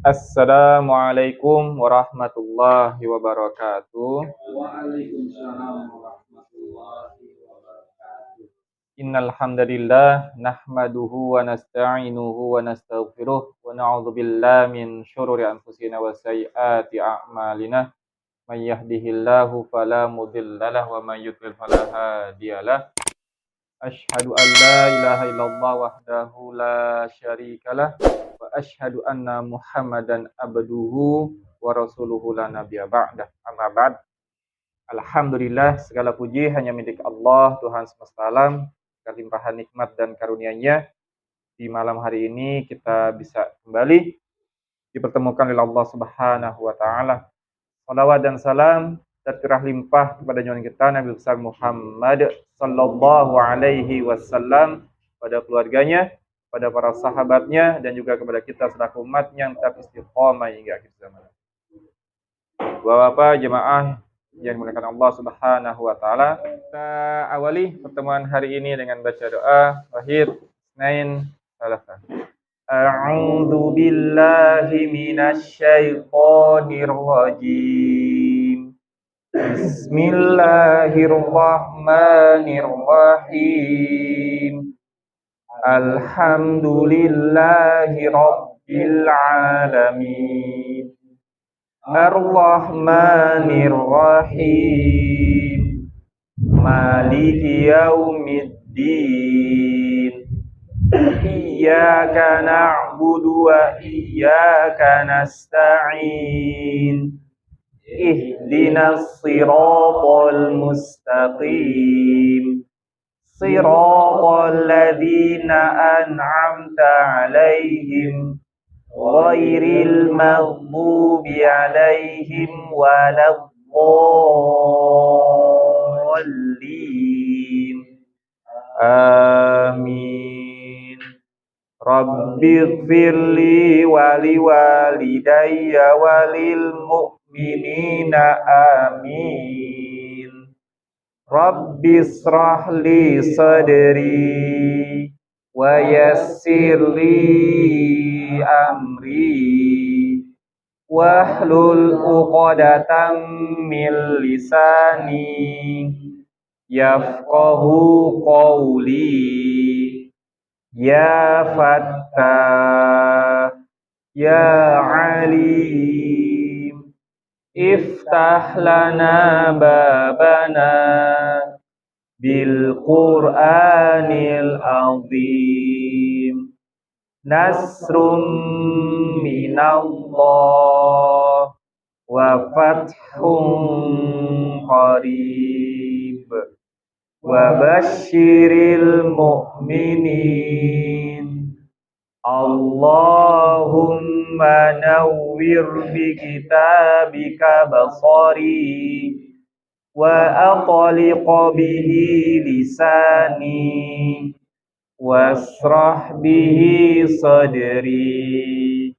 Assalamualaikum warahmatullahi wabarakatuh. Waalaikumsalam warahmatullahi wabarakatuh. Innal hamdalillah nahmaduhu wa nasta'inuhu wa nastaghfiruh wa na'udzu billahi min syururi anfusina wa sayyiati a'malina. May yahdihillahu fala mudhillalah wa may yudlil fala hadiyalah. Asyhadu an la ilaha illallah wahdahu la syarikalah wa asyhadu anna Muhammadan abduhu wa rasuluhu la nabiyya ba'dah. Amma ba'd. Alhamdulillah, segala puji hanya milik Allah, Tuhan semesta alam. Kelimpahan nikmat dan karunia-Nya, di malam hari ini kita bisa kembali dipertemukan oleh Allah Subhanahu wa taala. Salawat dan salam tercurah limpah kepada junjungan kita Nabi besar Muhammad sallallahu alaihi wasallam, pada keluarganya, pada para sahabatnya, dan juga kepada kita selaku umatnya yang tetap istiqomah hingga akhir zaman. Bapak-bapak jemaah yang dimuliakan Allah Subhanahu wa taala, kita awali pertemuan hari ini dengan baca doa Wahid Isnain Salasa. A'udzu billahi minasy syaithanir rajim. Bismillahirrahmanirrahim. Alhamdulillahi rabbil alamin. Ar-Rahmanir Rahim. Maliki yaumiddin. Iyyaka na'budu wa iyyaka nasta'in. Ihdinas siratal mustaqim. Siratal ladzina an'amta 'alaihim ghairil maghdubi 'alaihim waladdallin. Amin. Rabbighfirli wa liwalidayya walil mu'minina amin. Rabbishrah li sadri wa yassir li amri wahlul 'uqdatam min lisani yafqahu qawli. Ya Fattah, Ya Alim, iftah lana babana bil Qur'anil azim. Nasrum minallah wa fathun qarib. Wa basyiril mu'minin. Allahumma nawwir bi kitabika basari wa aqliq bihi lisani wasrah bihi sadri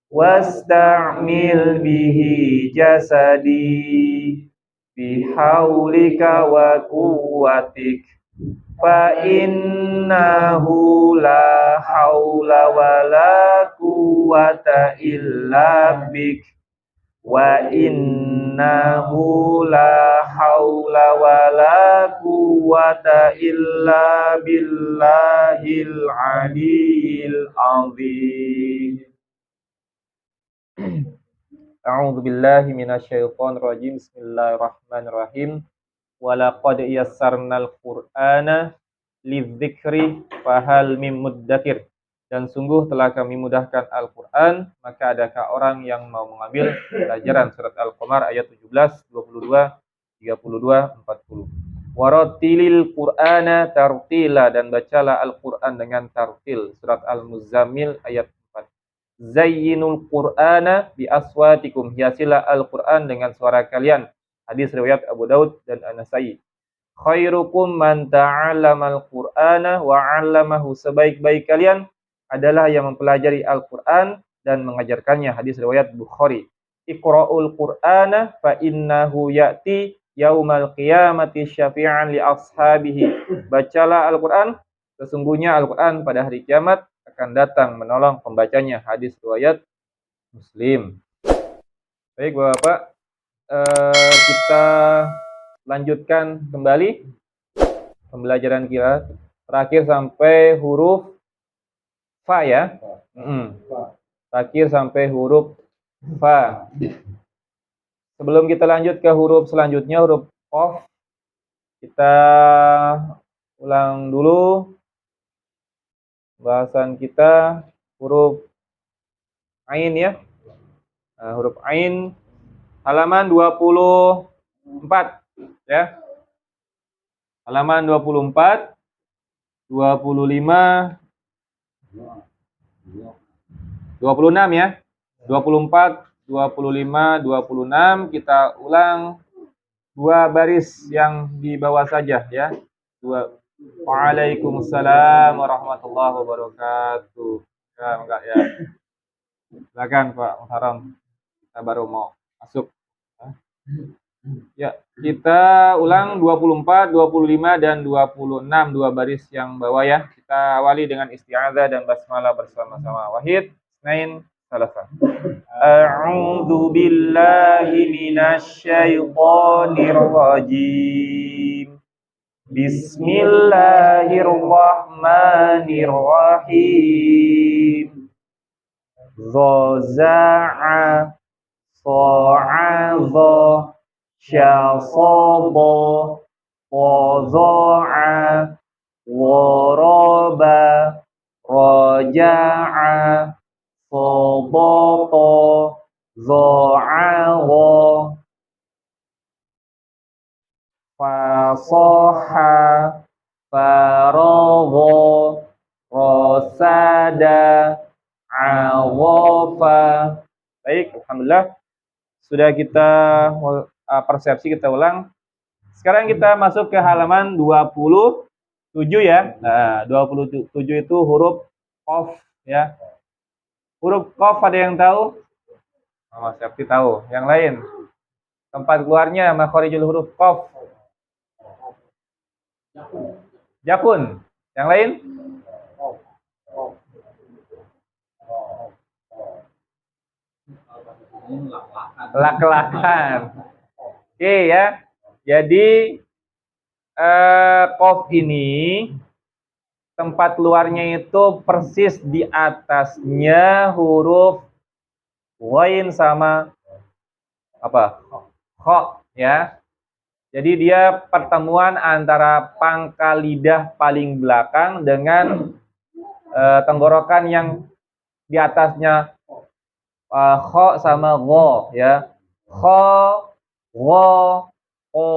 wasta'mil bihi jasadi bihaulika wa quwwatik fa innahu la haula wa la quwwata illa bik wa innahu la haula wa la quwwata illa billahil aliyyil azim. A'udzu billahi minasyaitonir rajim. Bismillahirrahmanirrahim. Walaqad yassarnal Qur'ana lidzikri fahal mim muddakir. Dan sungguh telah kami mudahkan Al-Qur'an, maka adakah orang yang mau mengambil pelajaran. Surat Al-Qamar ayat 17, 22, 32, 40. Warattilil Qur'ana tartila, dan bacalah Al-Qur'an dengan tartil. Surat Al-Muzammil ayat 4. Zayyinul Qur'ana bi aswatikum, hiasilah Al-Qur'an dengan suara kalian. Hadis riwayat Abu Daud dan An-Nasa'i. Khairukum man ta'allamal Qur'ana wa 'allamahu, sebaik-baik kalian adalah yang mempelajari Al-Qur'an dan mengajarkannya. Hadis riwayat Bukhari. Iqra'ul Qur'ana fa innahu ya'ti yaumal qiyamati syafi'an li ashabihi. Bacalah Al-Qur'an, sesungguhnya Al-Qur'an pada hari kiamat akan datang menolong pembacanya. Hadis riwayat Muslim. Baik Bapak, kita lanjutkan kembali pembelajaran kita terakhir sampai huruf fa ya. Terakhir sampai huruf fa. Sebelum kita lanjut ke huruf selanjutnya, huruf qaf, kita ulang dulu bahasan kita huruf ain ya. Nah, huruf ain halaman 24 ya. Halaman 24, 25, 26 ya. 24, 25, 26 kita ulang dua baris yang di bawah saja ya. Waalaikumsalam warahmatullahi wabarakatuh. Ya, enggak ya. Silakan Pak Muharram. Kita baru mau masuk. Ya, kita ulang 24, 25 dan 26 dua baris yang bawah ya. Kita awali dengan isti'adzah dan basmalah bersama-sama. Wahid, Isnain, Salasa. A'udzu billahi minasyaitonir rajim. Bismillahirrahmanirrahim. Za'a Sa'adha Syasaba Qaza'a Waraba Raja'a Sadaqa Za'agha Fasaha Faragha Rasada Awafa. Baik, alhamdulillah sudah kita persepsi, kita ulang. Sekarang kita masuk ke halaman 27 ya. Nah, 27 itu huruf qaf ya. Huruf qaf ada yang tahu? Oh, Septi tahu. Yang lain? Tempat keluarnya makharijul huruf qaf. Jakun. Yang lain? Lak-lakan. Oke ya. Jadi qaf ini tempat luarnya itu persis di atasnya huruf ghain sama apa? Kha ya. Jadi dia pertemuan antara pangkal lidah paling belakang dengan tenggorokan yang di atasnya kha sama gha ya. Kha, gha, o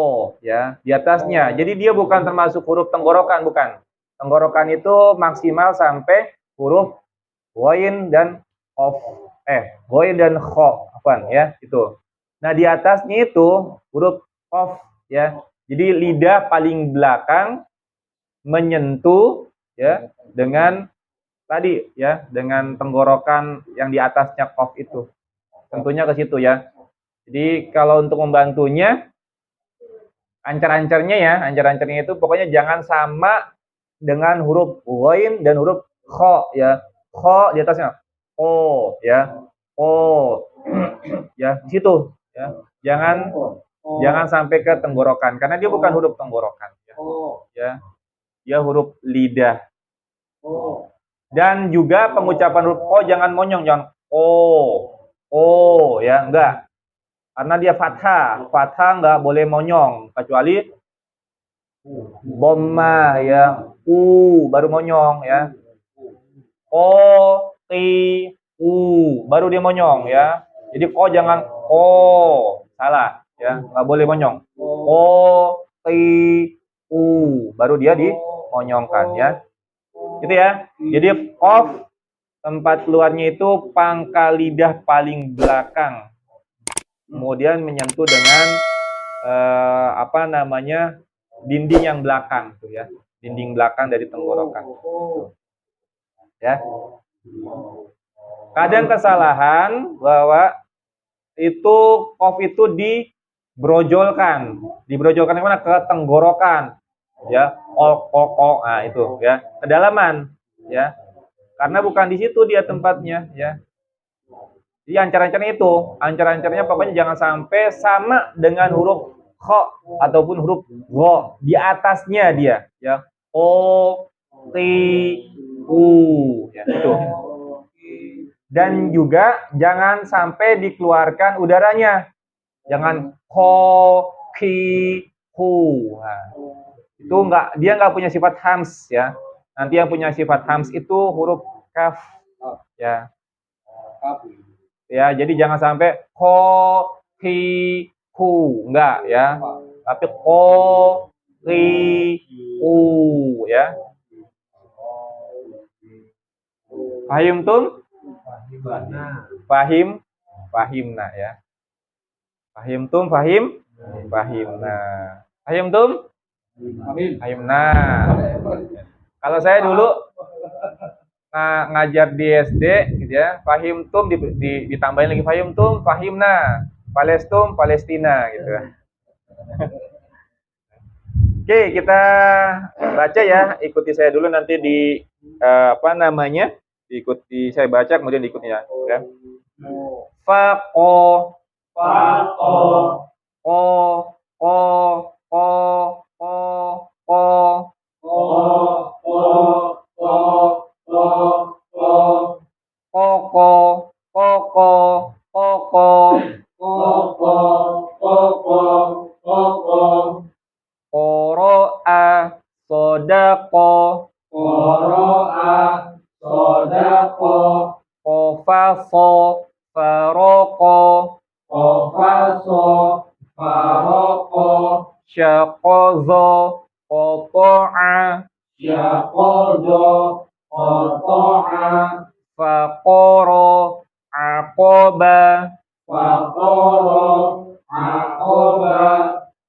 ya, di atasnya. Jadi dia bukan termasuk huruf tenggorokan, bukan. Tenggorokan itu maksimal sampai huruf ghain dan qaf. Ghain dan kha, apaan ya, itu. Nah, di atasnya itu huruf qaf ya. Jadi lidah paling belakang menyentuh ya dengan tadi ya, dengan tenggorokan yang di atasnya qaf itu. Tentunya ke situ ya. Jadi kalau untuk membantunya ancar-ancarnya itu pokoknya jangan sama dengan huruf ghain dan huruf kha ya. Kha di atasnya o ya. O ya, di situ ya. Jangan sampai ke tenggorokan karena dia bukan huruf tenggorokan ya. Ya. Dia huruf lidah. Dan juga pengucapan huruf o jangan monyong, jangan o ya, enggak. Karena dia fathah enggak boleh monyong kecuali dhamma ya, baru monyong ya. O ti baru dia monyong ya. Jadi jangan salah ya, enggak boleh monyong. O ti baru dia dimonyongkan ya. Gitu ya. Jadi qaf tempat keluarnya itu pangkal lidah paling belakang. Kemudian menyentuh dengan dinding yang belakang tuh ya. Dinding belakang dari tenggorokan. Ya. Kadang kesalahan bahwa itu qaf itu dibrojolkan. Dibrojolkan ke mana? Ke tenggorokan. Ya, nah itu ya, kedalaman ya. Karena bukan di situ dia tempatnya ya. Jadi ancar-ancarnya itu, ancar-ancarnya pokoknya jangan sampai sama dengan huruf kho ataupun huruf go di atasnya dia, ya. O, ti, u, ya itu. Dan juga jangan sampai dikeluarkan udaranya. Jangan ho, ki, hu. Nah, itu dia nggak punya sifat hams, ya. Nanti yang punya sifat hams itu huruf kaf, ya. Ya, jadi jangan sampai ho, hi, hu, enggak, ya. Tapi ho, hi, u, ya. Fahim tum? Fahim, fahimna, ya. Fahim tum, fahim, fahimna. Fahim tum? Fahimna. Kalau saya dulu ngajar di SD gitu ya, fahim tum ditambahin lagi fahim tum, fahimna, palestum, Palestina gitu. Oke, kita baca ya, ikuti saya dulu nanti di diikuti saya baca kemudian diikuti ya. Faqo, faqo, ko, ko, ko, ko, ko, koko, koko, koko, qoro'a, sodako, qafaso, faroko, syaqazo, qata'a, faqoro, aqoba,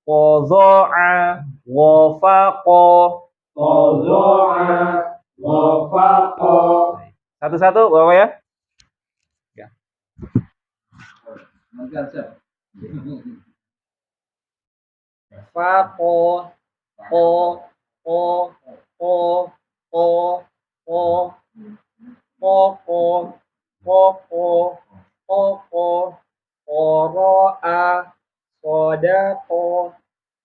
qaza'a, wafaqo. Satu-satu Bapak ya. Faqo, ko, ko, ko, ko, ko, koko, koko, koko, qoro'a, sodako,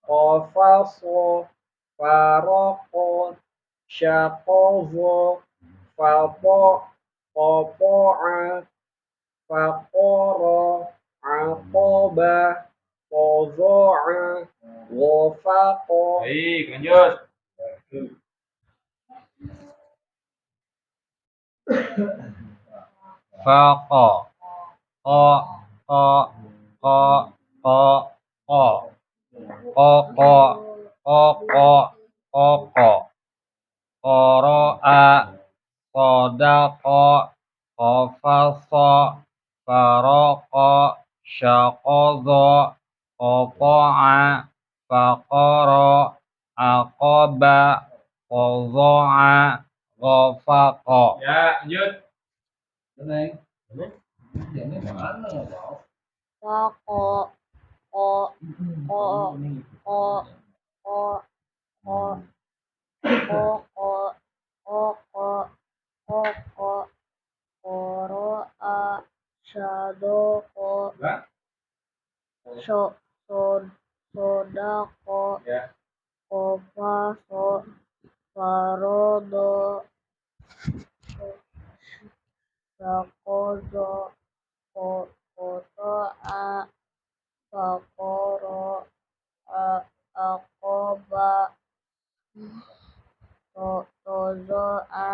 qafaso, faroko, syaqazo, qapo'a, faqoro, aqoba, qazo'a, wafaqo. Baik, lanjut. Faqo, ko, ko, ko, ko, ko, koko, koko, koko, qoro'a, sodako, qafaso, faroko, syaqazo, qapo'a, faqoro, aqoba, qazo'a, ghafaqo. Ya, lanjut. Wako, ko, ko, ko, ko, ko, koko, koko, koko, qoro'a, syadoko, sodako, qafaso, farodo, syaqazo, qata'a, faqoro, aqoba, qazo'a,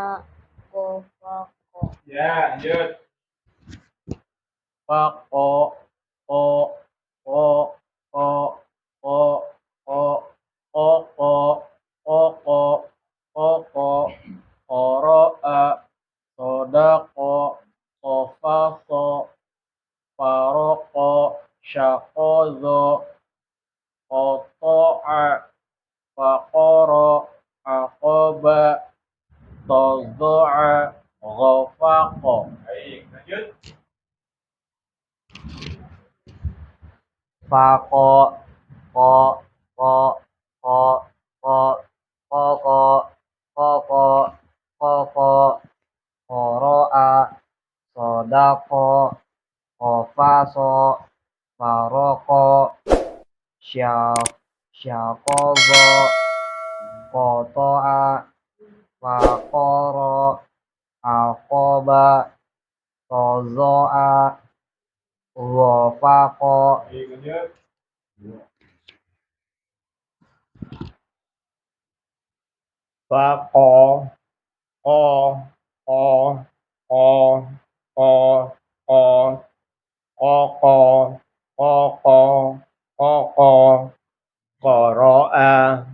ghafaqo. Ya, lanjut. Faqo, ko, ko, ko, ko, ko, koko, koko, koko, qoro'a, sodako, qafaso, faroko, syaqazo, qata'a, faqoro, aqoba, qazo'a, ghafaqo. Baik, lanjut. Faqo, ko, ko, ko, ko, koko, koko, koko, qoro'a, sodako, qafaso, faroko, syakozo, kotoa, fakoro, akoba, tozoa, wafako, fako, o, o, o, o, o, oko, oko, oko, koroa,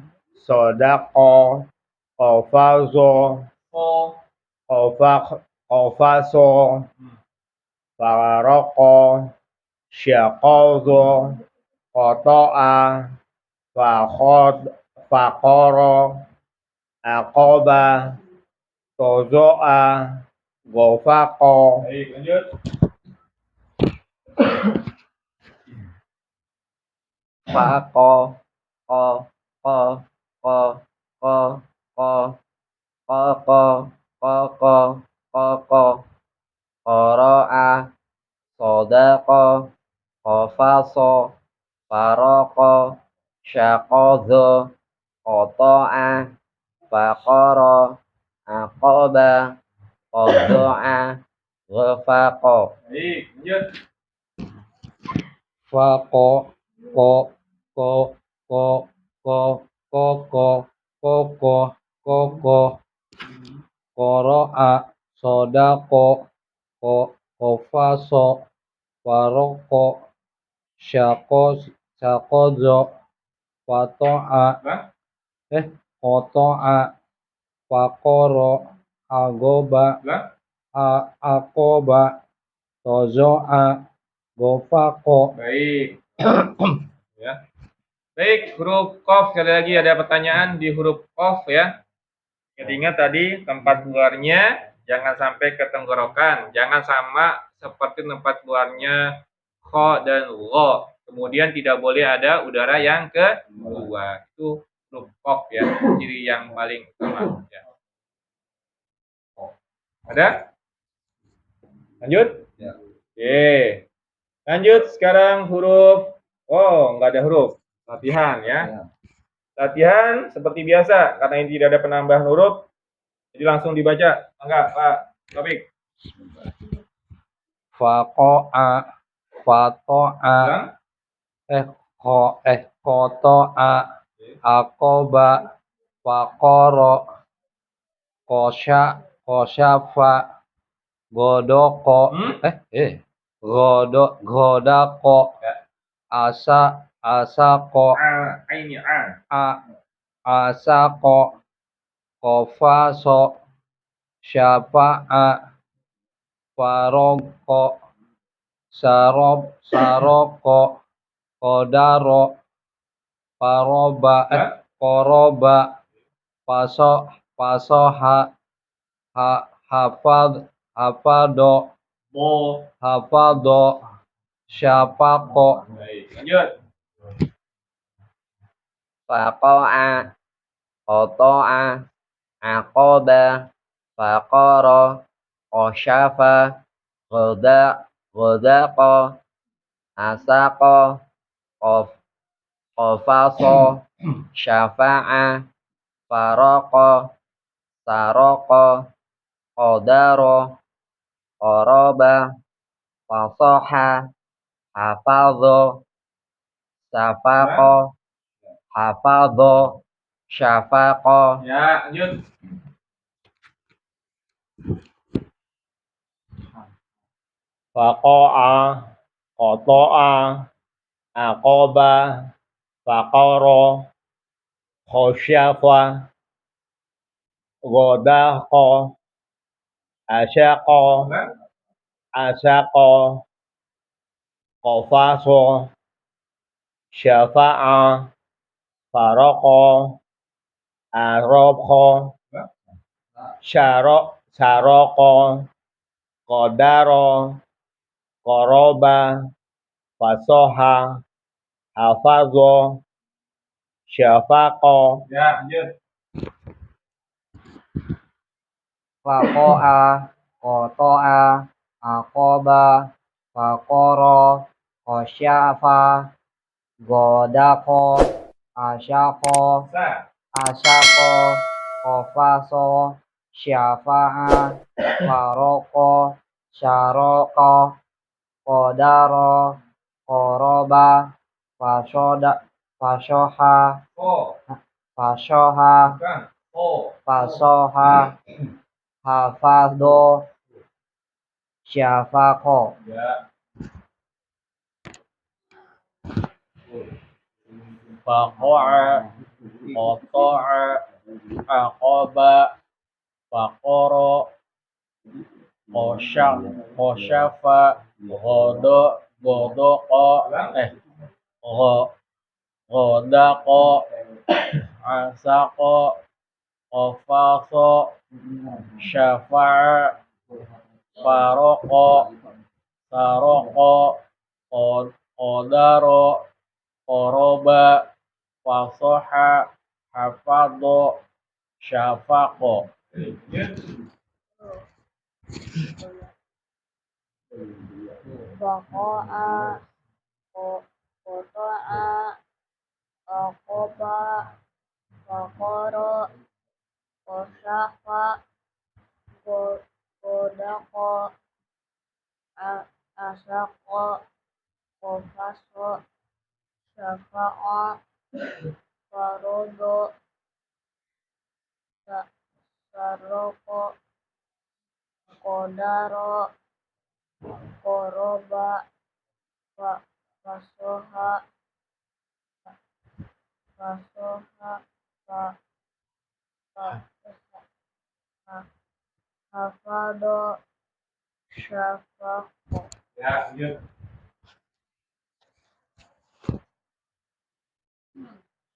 sodako, kofazo, kofaso, faroko, syakozo, kotoa, fakoro, akoba, tozoa, gofako. Baik, lanjut. Fako, ko, ko, ko, ko, ko, koko, koko, koko, koroa, sodako, kofaso, faroko, syakozo, kotoa, fakoro, akoba, kodoa, wafako. Baik, lanjut. Fako, ko, ko, ko, ko, koko, koko, koko, koroa, sodako, kofaso, faroko, syakozo, kotoa, fakoro, agoba, akoba, tozoa, gofako. Baik. Ya. Baik, huruf qaf sekali lagi ada pertanyaan di huruf qaf ya. Ingat tadi tempat keluarnya jangan sampai ke tenggorokan, jangan sama seperti tempat keluarnya kho dan lo. Kemudian tidak boleh ada udara yang keluar. Itu huruf qaf ya, ciri yang paling utama ya. Ada? Lanjut? Ya. Oke. Lanjut sekarang huruf. Oh, nggak ada huruf. Latihan ya. Latihan seperti biasa karena ini tidak ada penambahan huruf. Jadi langsung dibaca. Enggak, Pak Topik. Fakoa, fatoa, kotoa, akoba, fakoro, kosyafa, godoko, godako, asako, asako, kofaso, syafa'a, faroko, saroko, kodaro, koroba, pasoha, hafado, syafako. Lanjut. Fakoa, kotoa, akoba, fakoro, kosyafa, godako, asako, kofaso, syafa'a, faroko, saroko, kodaro, koroba, pasoha, hafadho, syafako, hafadho, syafako. Ya, lanjut. Fakoa, kotoa, akoba, fakoro, khosyafa, godako, asako, kofaso, syafa'a, faroko, aroko, saroko, kodaro, koroba, fasoha, hafazo, syafako. Ya, lanjut. Fakoa, kotoa, akoba, faqara, qasyafa, godaqa, asyaqa, asyaqa, qafaso, syafa'a, faraqa, syaraqa, qadara, qaraba, fasoha, fasoha, hafadho, syafaqo. Faqa'a, qata'a, aqaba, faqara, qasyafa, ghadaqa, asaqa, qafaso, syafa'a, faraqa, saraqa, qadara, qaraba, fasoha, hafadho, syafaqo. Waqa'a, qata'a, aqaba, faqara, qasyafa, godaqa, asyaqa, qafaso, syafa'a, farodho, saroko, qadara, qaraba, fasoha, hafadho, syafaqo.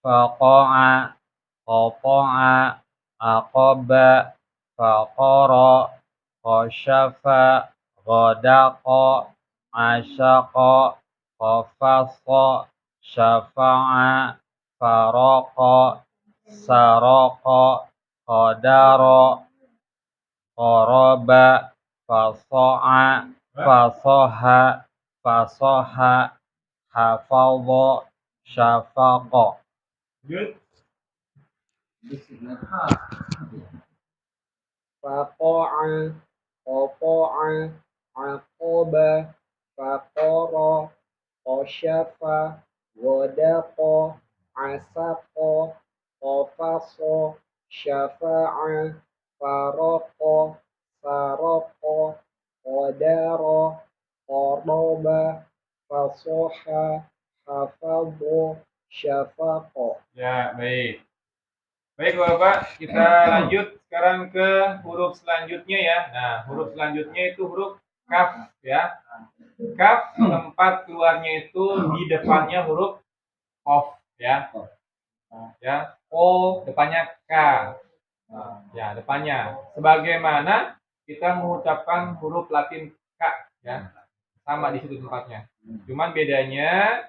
Faqa'a, qata'a, aqaba, faqara, qasyafa, ghadaqa, asyaqa, qafasa, syafa'a, faraqa, saraqa, qadara, qaraba, fasoha, hafadha, syafaqo. Faqa'a, qata'a, aqaba, faqara, qasyafa, godaqa, asaqa, qafaso, syafa'a, faraqa, saraqa, qadara, qaraba, fasoha, hafadho, syafaqo. Ya, baik. Baik Bapak, kita lanjut sekarang ke huruf selanjutnya ya. Nah, huruf selanjutnya itu huruf kaf ya. Kaf tempat keluarnya itu di depannya huruf qaf ya. Ya, o depannya k. Ya, depannya. Sebagaimana kita mengucapkan huruf Latin k ya. Sama di situ tempatnya. Cuman bedanya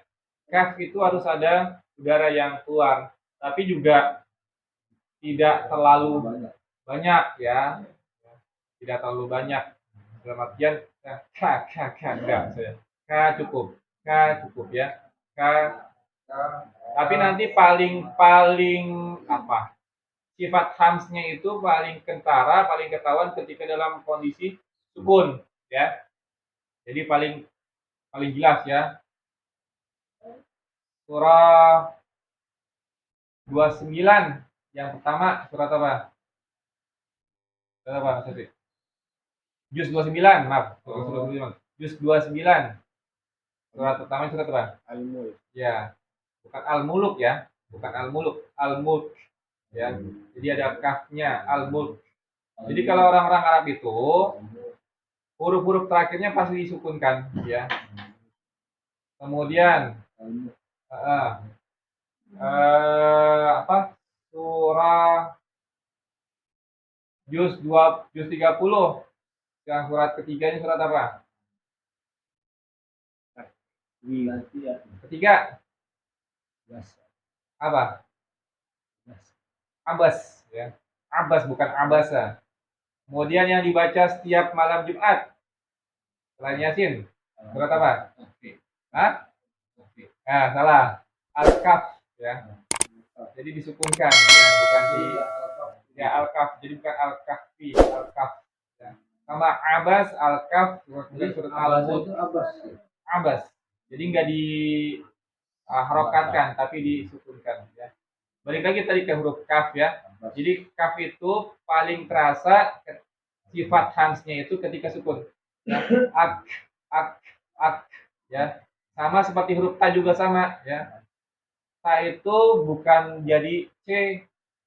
kaf itu harus ada udara yang keluar, tapi juga tidak terlalu banyak ya, tidak terlalu banyak dalam artian k enggak saya k cukup ya k, tapi nanti paling apa sifat hamsnya itu paling kentara, paling ketahuan ketika dalam kondisi sukun ya, jadi paling jelas ya. Surah 29 yang pertama surat apa? Surat apa Mas Hafiz? Juz 29, maaf. Juz 29. Surat pertama surat apa? Al-Mulk. Ya. Bukan Al-Muluk ya. Bukan Al-Muluk, Al-Mulk. Ya. Jadi ada kafnya, Al-Mulk. Jadi kalau orang-orang Arab itu huruf-huruf terakhirnya pasti disukunkan ya. Kemudian surah juz 30 yang surat ketiganya surat apa? Ketiga apa? Abbas ya. Abbas bukan abasa. Kemudian yang dibaca setiap malam Jumat selain Yasin Surat apa? Hah? Nah, salah. Al-Kahf ya. Jadi disukunkan ya, bukan di ya Al-Kahf. Jadi bukan Al-Kahfi, Al-Kahf. Ya. Sama Abbas, Al-Kahf, kemudian surat Al-Mulk, Abbas. Jadi nggak di harokatkan, tapi disukunkan ya. Balik lagi tadi ke huruf kaf ya. Jadi kaf itu paling terasa sifat hamsnya itu ketika sukun. Ya. Ak, ak, ya. Sama seperti huruf ta juga sama ya. Ta itu bukan jadi c,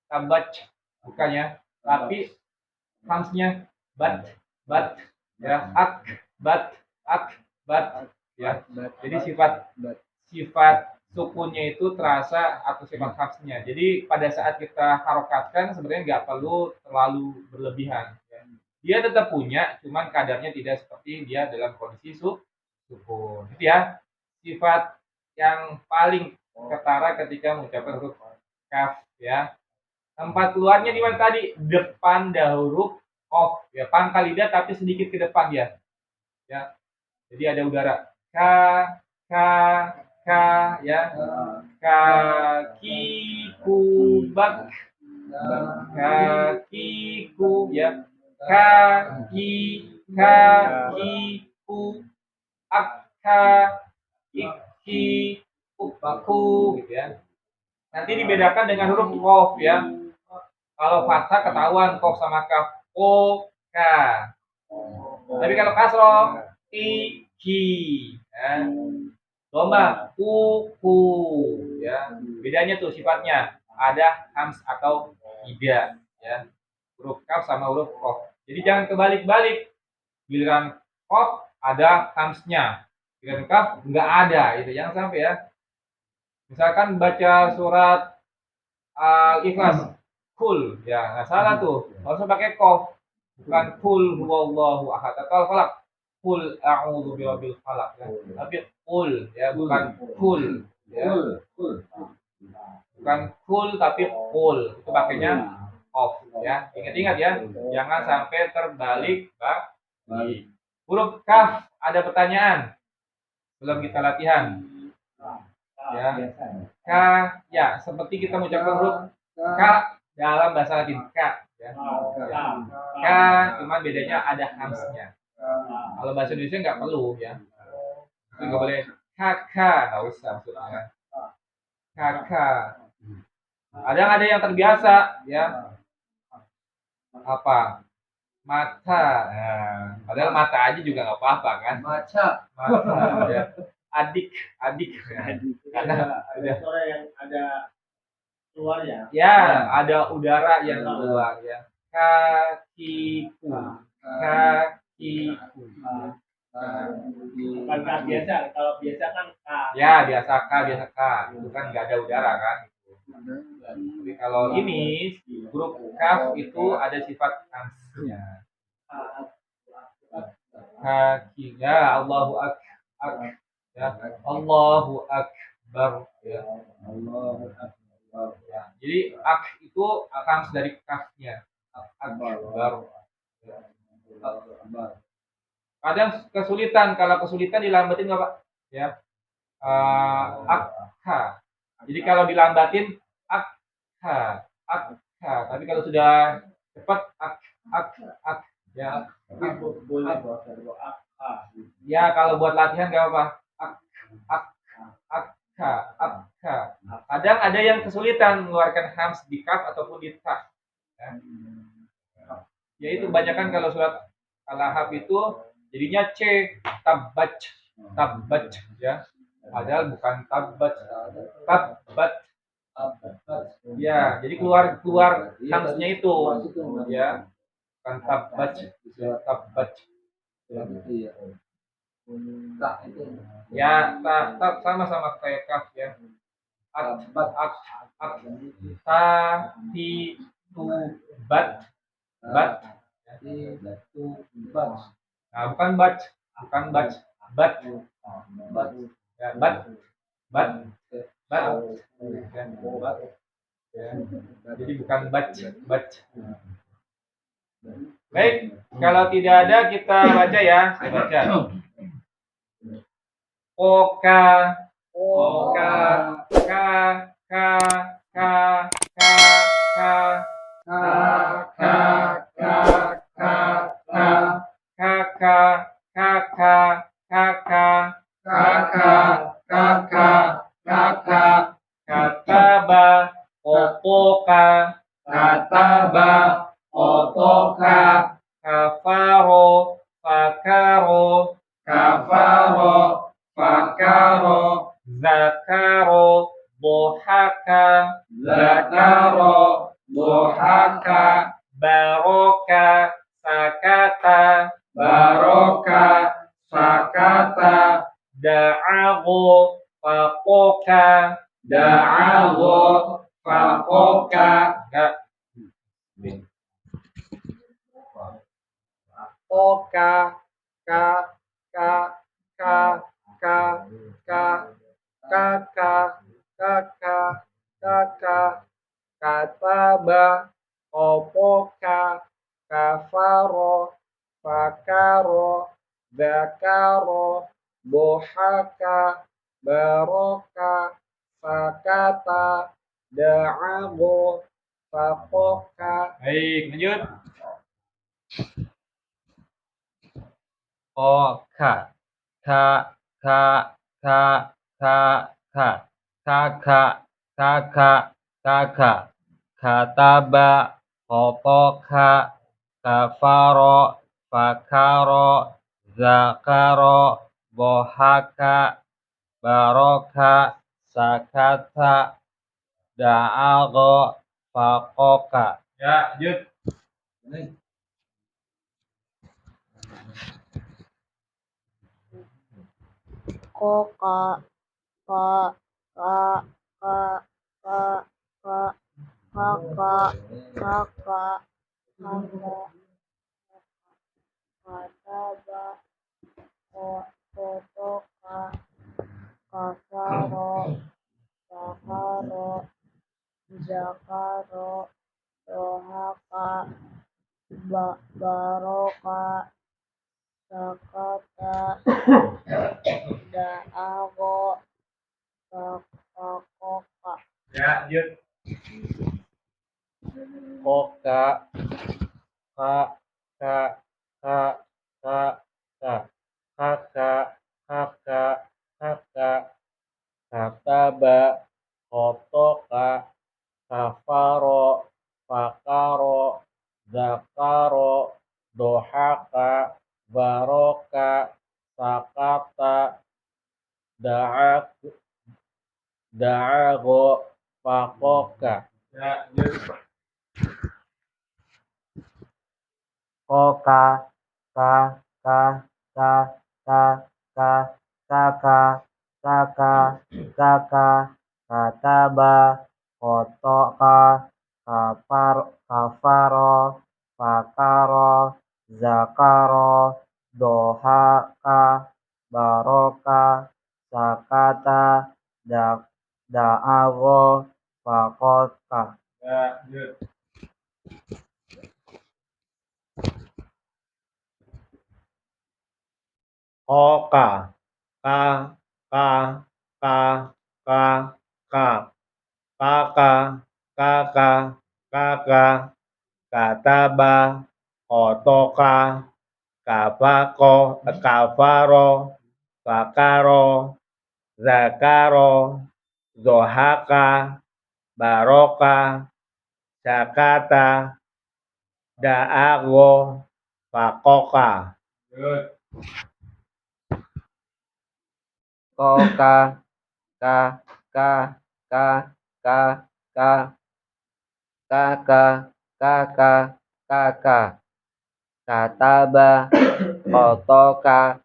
tabat, bukan ya. Tapi hamsnya bat, ya. Ak, bat, ya. Jadi sifat sukunnya itu terasa atau sifat hamsnya. Jadi pada saat kita harokatkan sebenarnya nggak perlu terlalu berlebihan. Ya. Dia tetap punya, cuman kadarnya tidak seperti dia dalam kondisi sukun. Itu ya sifat yang paling ketara ketika mengucapkan huruf kaf ya. Tempat keluarnya di mana tadi? Depan huruf qaf ya, pangkal lidah tapi sedikit ke depan ya. Ya. Jadi ada udara. Ka ya. Kakiku kakiku ya. Kakiku iki upaku gitu ya. Nanti dibedakan dengan huruf qaf ya. Kalau fathah ketahuan qaf sama kaf. Ka. Tapi kalau kasroh iki ya. Doma kuku ya. Bedanya tuh sifatnya ada hams atau tidak ya. Huruf kaf sama huruf qaf. Jadi jangan kebalik-balik. Giliran qaf ada hamsnya. Giliran kaf enggak ada itu. Jangan sampai ya. Misalkan baca surat Al-Ikhlas kul ya, nggak salah tuh. Harus pakai qaf. Bukan kul huwallahu ahad atau falaq. Kul a'udzu birabbil falaq ya. Tapi kul ya, bukan kul ya. Bukan kul tapi kul. Itu pakainya qaf ya. Ingat-ingat ya, jangan sampai terbalik balik. Huruf kaf ada pertanyaan belum kita latihan ya. Ka ya, seperti kita mengucapkan huruf ka dalam bahasa Latin ka ya. Ka cuman bedanya ada hamsnya. Kalau bahasa Indonesia nggak perlu ya. Nggak boleh kakak, nggak usah maksudnya. Kakak. Ada yang terbiasa ya. Apa? Mata. Nah, padahal mata aja juga nggak apa-apa kan. Mata ya. Adik ya. Karena ada suara yang ada keluar ya. Ya, ada udara yang keluar ya. Kakiku. Bukan K biasa. Kalau biasa kan K. Ya, biasa K. Itu kan nggak ada udara kan. Tapi kalau ini huruf kaf itu ada sifat hamsnya. Kaki ya, Allahu akbar ya. Allahu akbar ya. Allahu akbar ya. Jadi ak itu hams dari kafnya. Akbar. Kadang kesulitan, kalau kesulitan dilambatin nggak Pak? Ya. Akha. Jadi kalau dilambatin akha. Tapi kalau sudah cepat ak ya. Boleh akha. Ya kalau buat latihan nggak apa-apa. Akha. Kadang ada yang kesulitan mengeluarkan hams di kaf ataupun di ta. Ya itu kebanyakan kalau surat Al-Ahzab itu jadinya C, tabat ya. Padahal bukan tabat. Ya, jadi keluar hamsnya itu ya. Bukan tabat. Ya, tak sama kayak kaf ya. Bat. Nah, bukan bat. Ya, bat. Ya. Jadi bukan bat. Baik, kalau tidak ada kita baca ya, saya baca. Oka, Oka, ka, ka, ka, ka, ka, ka, ka, ka, ka, ka, kaka, kaka, kaka, kaka, kaka, kaka, kataba, otoka, kataba, otoka, kafaro, fakaro, kafaro, fakaro, zakaro, bohaka, zakaro, dohaka, baroka, sakata, baroka, sakata, da'ago, fakoka, da'ago, fakoka, Enggak. oka, ka, ka, ka, ka, ka, kaka, kaka, kaka, kataba, opoka, kafaro, fakaro, zakaro, bohaka, baroka, sakata, da'ago, fakoka. Baik, lanjut. Oka, ka, ka, ka, ka, ka, kaka, kaka, kaka, kataba, otoka, kafaro, fakaro, zakaro, bohaka, baroka, sakata, da'ago, fakoka. Ya, lanjut. Koka, ka, ka, ka, ka, ka, kaka, kaka, kaka, kataba, otoka, kafaro, fakaro, zakaro, dohaka, baroka, sakata, da'ago, fakoka. Ya, lanjut. Koka, ka, ka, ka, ka, ka, kaka, kaka, kaka, kataba, otoka, kafaro, fakaro, zakaro, dohaka, baroka, sakata, da'ago, fakoka. Ya, lanjut. Koka, ka, ka, ka, ka, ka, kaka, kaka, kaka, kataba, otoka, kafaro, fakaro, zakaro, dohaka, baroka, sakata, da'ago, fakoka. Ya, lanjut. Oka, ka, ka, ka, ka, ka, kaka, kaka, kaka, kataba, otoka, kafaro, fakaro, zakaro, zohaka, baroka, sakata, da'ago, fakoka. Lanjut. Koka, ka, ka, ka, ka, ka, kaka, kaka, kaka, kataba, otoka,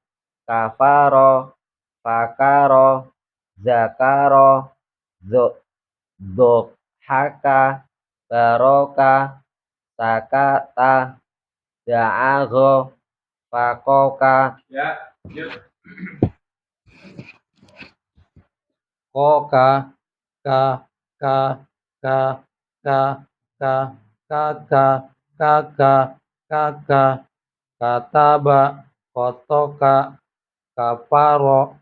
kafaro, fakaro, zakaro, dohaka, baroka, sakata, da'ago, fakoka. Ya, lanjut. Koka, ka, ka, ka, ka, ka, kaka, kaka, kaka, kataba, otoka, kafaro,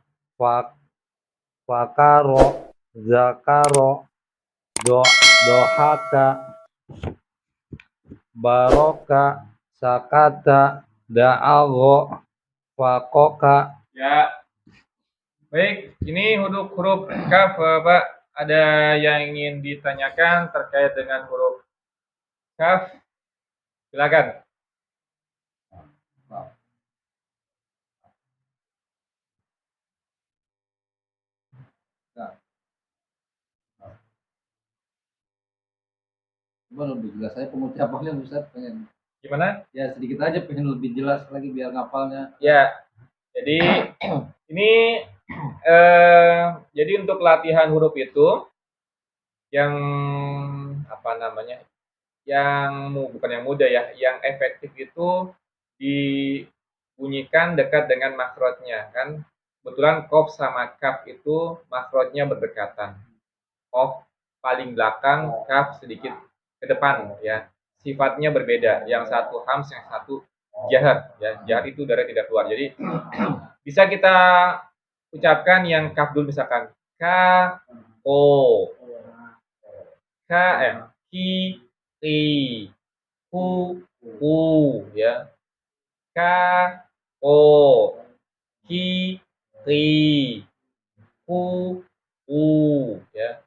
fakaro, zakaro, dohaka, baroka, sakata, da'ago, fakoka. Ya, baik. Ini huruf kaf, Bapak. Ada yang ingin ditanyakan terkait dengan huruf kaf? Silakan. Coba lebih jelas saya pengucapannya Ustaz, pengen Gimana? ya sedikit aja, pengen lebih jelas lagi biar ngapalnya. Ya, jadi ini jadi untuk latihan huruf itu yang apa namanya? Bukan yang mudah ya, yang efektif itu dibunyikan dekat dengan makrotnya kan. Kebetulan kof sama kaf itu makrotnya berdekatan. Kof paling belakang, kaf sedikit ke depan ya. Sifatnya berbeda, yang satu hams, yang satu jahar ya. Jahar itu darah tidak keluar. Jadi bisa kita ucapkan yang kaf dulu, misalkan ka o, ki ku ya, ka o, ki ku ya.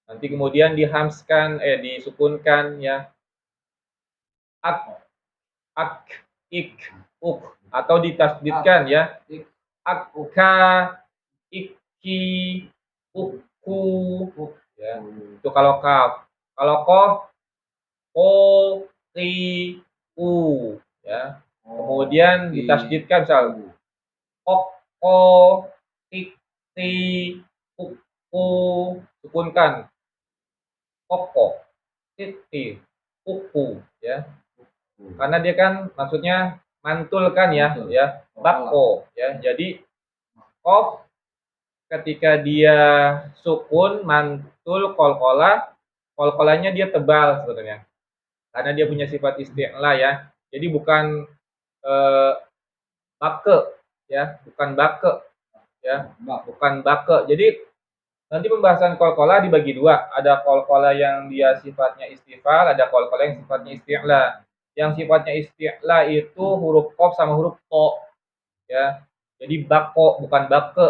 Nanti kemudian dihamskan, disukunkan ya, ak, ik, uk, atau ditasdidkan ya, akka, iki, ukku ya. Itu kalau kaf. Kalau kof, o, ki, u ya. Kemudian ditasdidkan misal ok, o, tik, ti, ukku, sukunkan koko, titi, kuku ya. Karena dia kan maksudnya mantul kan ya, ya, bako ya. Jadi kof ketika dia sukun mantul kolkolanya dia tebal sebenarnya. Karena dia punya sifat isti'la ya. Jadi bukan bake ya, bukan bake ya, bukan bake. Jadi nanti pembahasan kolkola dibagi dua. Ada kolkola yang dia sifatnya istifal, ada kolkola yang sifatnya isti'la. Yang sifatnya isti'la itu huruf kof sama huruf to. Ya. Jadi bako bukan bake.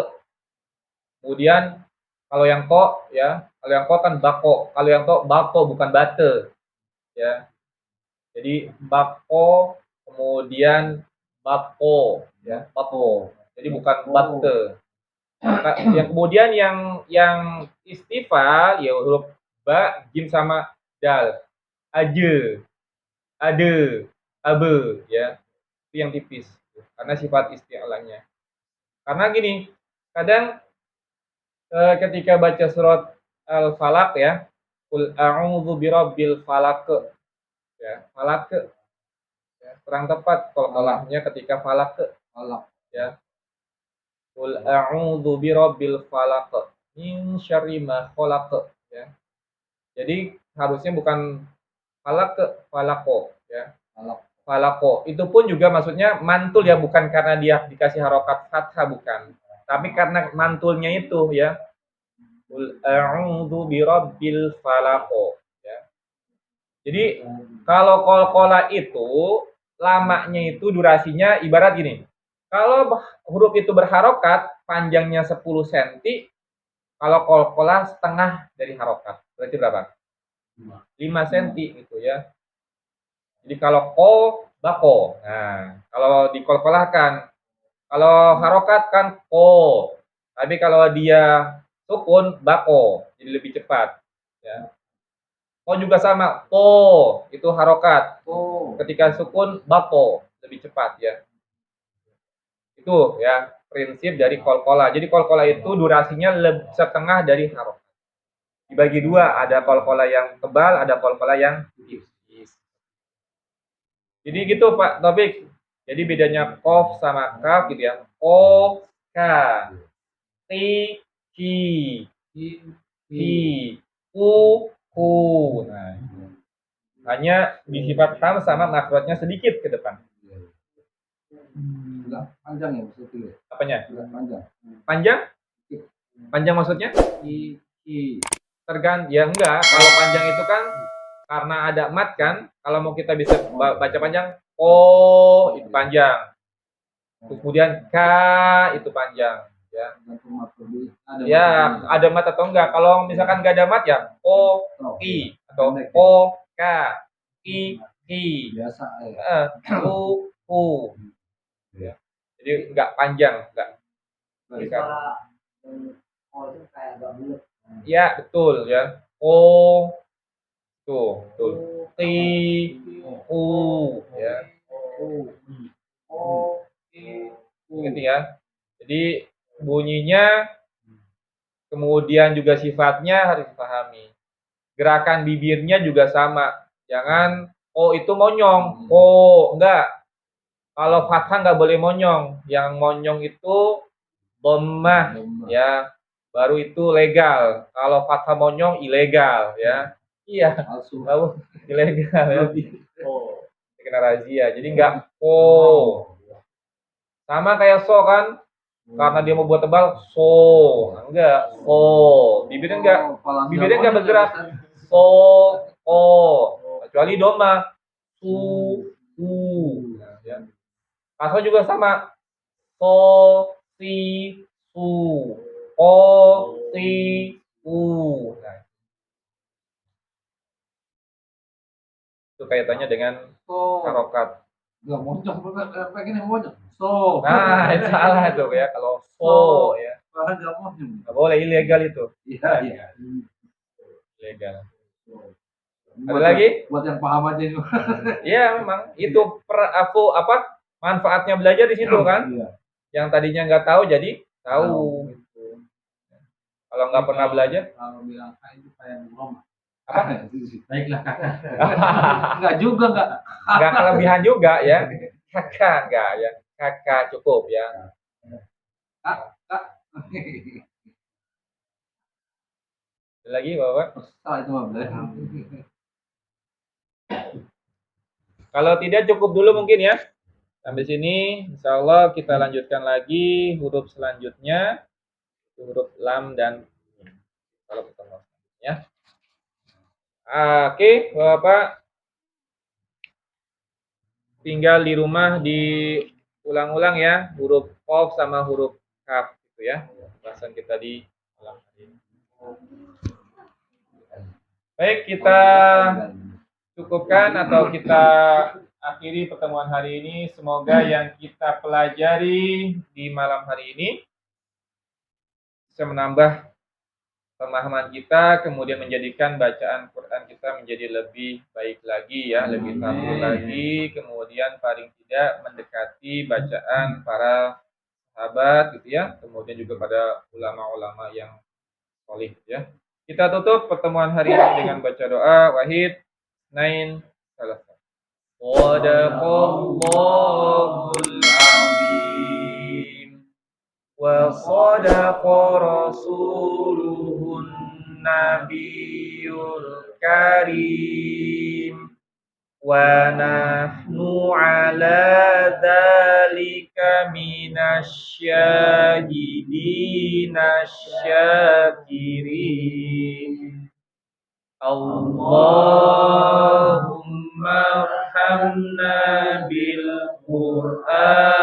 Kemudian kalau yang to ya, kalau yang ko kan bako. Kalau yang to bato bukan bate. Ya. Jadi bako kemudian bako ya, bako. Jadi bukan bate. Yang kemudian yang istifal ya huruf ba, jim sama dal. Aje, ade, abe ya. Itu yang tipis karena sifat isti'lanya. Karena gini, kadang ketika baca surat Al-Falaq ya, qul a'udzu birabbil falaq ya, falaq ya, kurang tepat qalqalahnya ketika falaq ya. Qul a'udzu birabbil falaq min syarri ma khalaq ya. Jadi harusnya bukan falaqo ya. Falaqo. Itu pun juga maksudnya mantul ya, bukan karena dia dikasih harokat fathah bukan. Tapi karena mantulnya itu ya. Qul a'udzu birabbil falaq ya. Jadi kalau qalqalah itu lamanya itu durasinya ibarat gini. Kalau huruf itu berharokat, panjangnya 10 cm, kalau qalqalah setengah dari harokat. Berarti berapa? 5 cm gitu ya. Jadi kalau ko, bako. Nah, kalau dikolkolahkan, kalau harokat kan ko. Tapi kalau dia sukun, bako. Jadi lebih cepat. Ya. Ko juga sama, ko. Itu harokat. Ketika sukun, bako. Lebih cepat ya. Itu ya prinsip dari kolkola. Jadi kolkola itu durasinya setengah dari harokat. Dibagi dua, ada kolkola yang tebal, ada kolkola yang tipis. Jadi gitu Pak Taufik. Jadi bedanya kof sama kaf gitu ya. Ko, ka, ti, ki, ku. Nah, hanya di sifat tam sama makrotnya sedikit ke depan. Enggak panjang ya Ustaz itu ya? Apanya? Enggak panjang. Panjang? Panjang maksudnya? I. Ya enggak. Kalau panjang itu kan karena ada mat kan. Kalau mau kita bisa baca panjang, oh itu panjang. Terus kemudian K itu panjang. Ya, Gantung mat lebih. Ada ya matnya. ada mat atau enggak. Kalau misalkan enggak ada mat ya O, I atau O, K, I. Biasa ya. U. Ya. Jadi enggak panjang, enggak. Baik. Oh itu kayak agak bulat. Ya, betul ya. O tuh, betul. T, U ya. Gitu ya. Jadi bunyinya kemudian juga sifatnya harus dipahami. Gerakan bibirnya juga sama. Jangan oh itu monyong. Oh, enggak. Kalau fathah enggak boleh monyong. Yang monyong itu dhammah ya. Baru itu legal. Kalau fathah monyong ilegal ya. Iya, Palsu. tahu ilegal ya. Oh. Kena razia. Jadi enggak oh. Sama kayak so kan? Karena dia mau buat tebal, so. Enggak, so. Bibirnya enggak bergerak. So, oh. Kecuali doma. Su, u. Ya. Kasra juga sama. So, si, su. O, si, u. Nah. Itu kaitannya dengan harokat. Enggak monyong, kayak gini monyong. So. Nah, itu salah itu ya. Kalau so ya. Bahkan enggak monyong. Nggak boleh, ilegal itu. Iya. Ilegal. Ada lagi? Buat yang paham aja itu. Iya, memang itu manfaatnya belajar di situ kan? Iya. Yang tadinya nggak tahu jadi tahu. Gitu. Kalau nggak pernah belajar, Kalau bilang itu kayak Roma. apa? Baiklah kakak. Enggak juga enggak. Nggak kelebihan juga ya. Kakak nggak ya. Kakak cukup ya. Ada lagi Bapak? Salah itu mah bener. Kalau tidak cukup dulu mungkin ya. Sampai sini, insya Allah kita lanjutkan lagi huruf selanjutnya. Huruf lam dan mim. Kalau pertemuan selanjutnya. Oke, Bapak. Tinggal di rumah diulang-ulang ya. Huruf qaf sama huruf kaf gitu ya. Bahasan kita di malam hari ini. Baik, kita cukupkan atau kita akhiri pertemuan hari ini. Semoga yang kita pelajari di malam hari ini bisa menambah pemahaman kita, kemudian menjadikan bacaan Quran kita menjadi lebih baik lagi ya, lebih tafur lagi, kemudian paling tidak mendekati bacaan para sahabat gitu ya, kemudian juga pada ulama-ulama yang solih ya. Kita tutup pertemuan hari ini dengan baca doa wahid nain salah. Sadaqallahul azim wa sadaqa rasuluhun nabiyul karim wa nahnu ala dzalika minasyahidina syakirin. Allahumma arhamna bil Qur'an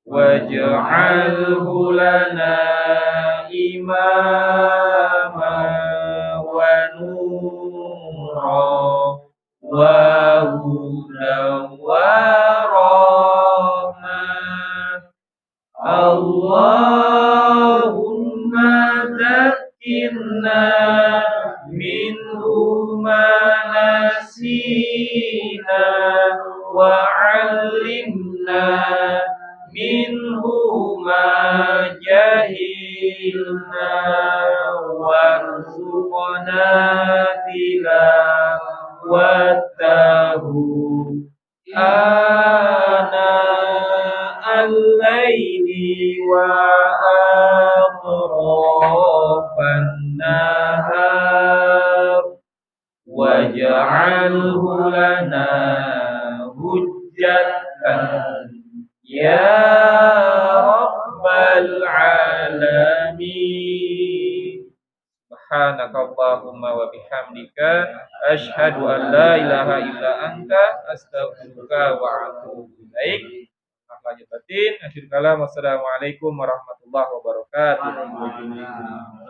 waj'alhu lana imama wa nura wa hudan wa rahmah. Allahumma dzakirna minhu ma nasina wa 'allimna minhu ma jahilna warzuqna tilawatahu ana al-laili wa atrafan nahar waj'alhu lana hujjatan alamin. Subhanakallahumma wa bihamdika asyhadu an la ilaha illa anta astaghfiruka wa atubu ilaik. Maaf lahir batin. Akhir kalam. Wassalamualaikum warahmatullahi wabarakatuh.